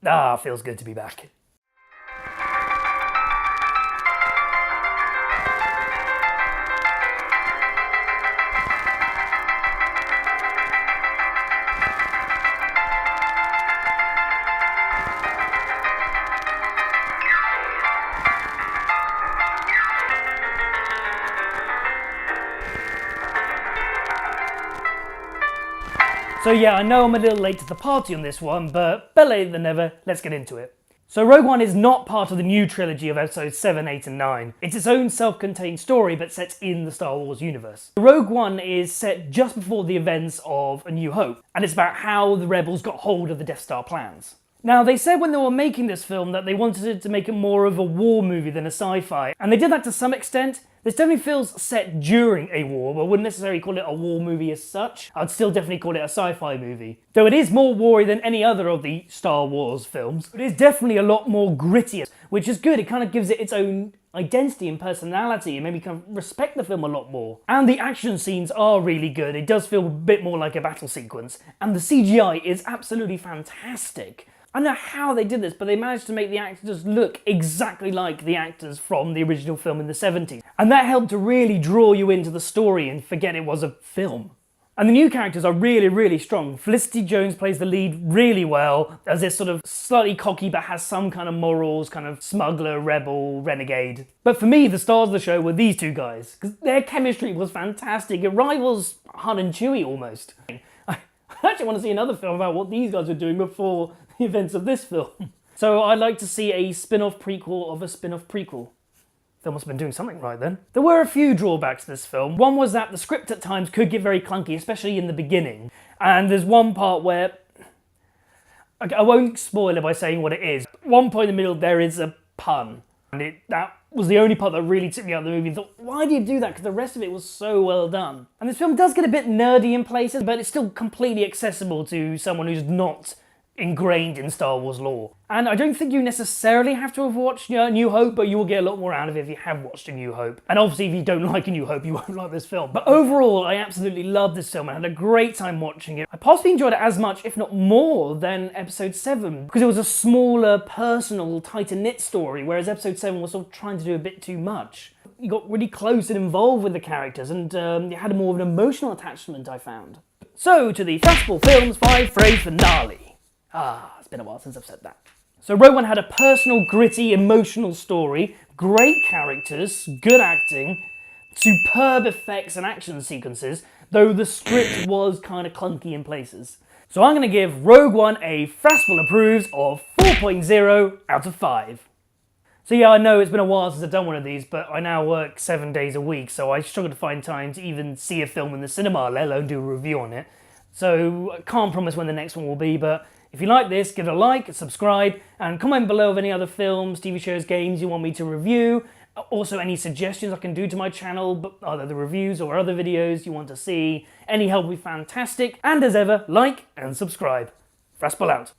Ah, feels good to be back. So yeah, I know I'm a little late to the party on this one, but better late than never, let's get into it. So Rogue One is not part of the new trilogy of episodes 7, 8 and 9. It's its own self-contained story, but set in the Star Wars universe. Rogue One is set just before the events of A New Hope, and it's about how the rebels got hold of the Death Star plans. Now, they said when they were making this film that they wanted to make it more of a war movie than a sci-fi, and they did that to some extent. This definitely feels set during a war, but I wouldn't necessarily call it a war movie as such. I'd still definitely call it a sci-fi movie. Though it is more war-y than any other of the Star Wars films, it is definitely a lot more gritty, which is good. It kind of gives it its own identity and personality, and maybe you can respect the film a lot more. And the action scenes are really good. It does feel a bit more like a battle sequence, and the CGI is absolutely fantastic. I don't know how they did this, but they managed to make the actors look exactly like the actors from the original film in the 70s. And that helped to really draw you into the story and forget it was a film. And the new characters are really, really strong. Felicity Jones plays the lead really well, as this sort of slightly cocky but has some kind of morals, kind of smuggler, rebel, renegade. But for me, the stars of the show were these two guys, because their chemistry was fantastic. It rivals Han and Chewie almost. I actually want to see another film about what these guys were doing before the events of this film. So I'd like to see a spin-off prequel of a spin-off prequel. They must have been doing something right then. There were a few drawbacks to this film. One was that the script at times could get very clunky, especially in the beginning. And there's one part where... I won't spoil it by saying what it is. At one point in the middle there is a pun. And that was the only part that really took me out of the movie and thought, why do you do that? Because the rest of it was so well done. And this film does get a bit nerdy in places, but it's still completely accessible to someone who's not ingrained in Star Wars lore. And I don't think you necessarily have to have watched New Hope, but you will get a lot more out of it if you have watched A New Hope. And obviously if you don't like A New Hope, you won't like this film. But overall, I absolutely love this film. I had a great time watching it. I possibly enjoyed it as much, if not more, than Episode 7, because it was a smaller, personal, tighter-knit story, whereas Episode 7 was sort of trying to do a bit too much. You got really close and involved with the characters, and you had more of an emotional attachment, I found. So, to the Fraspel Films 5-phrase finale. It's been a while since I've said that. So Rogue One had a personal, gritty, emotional story, great characters, good acting, superb effects and action sequences, though the script was kind of clunky in places. So I'm going to give Rogue One a Fraspel Approves of 4.0 out of 5. So yeah, I know it's been a while since I've done one of these, but I now work 7 days a week, so I struggle to find time to even see a film in the cinema, let alone do a review on it. So I can't promise when the next one will be, but if you like this, give it a like, subscribe, and comment below of any other films, TV shows, games you want me to review. Also, any suggestions I can do to my channel, either the reviews or other videos you want to see. Any help would be fantastic. And as ever, like and subscribe. Fraspel out.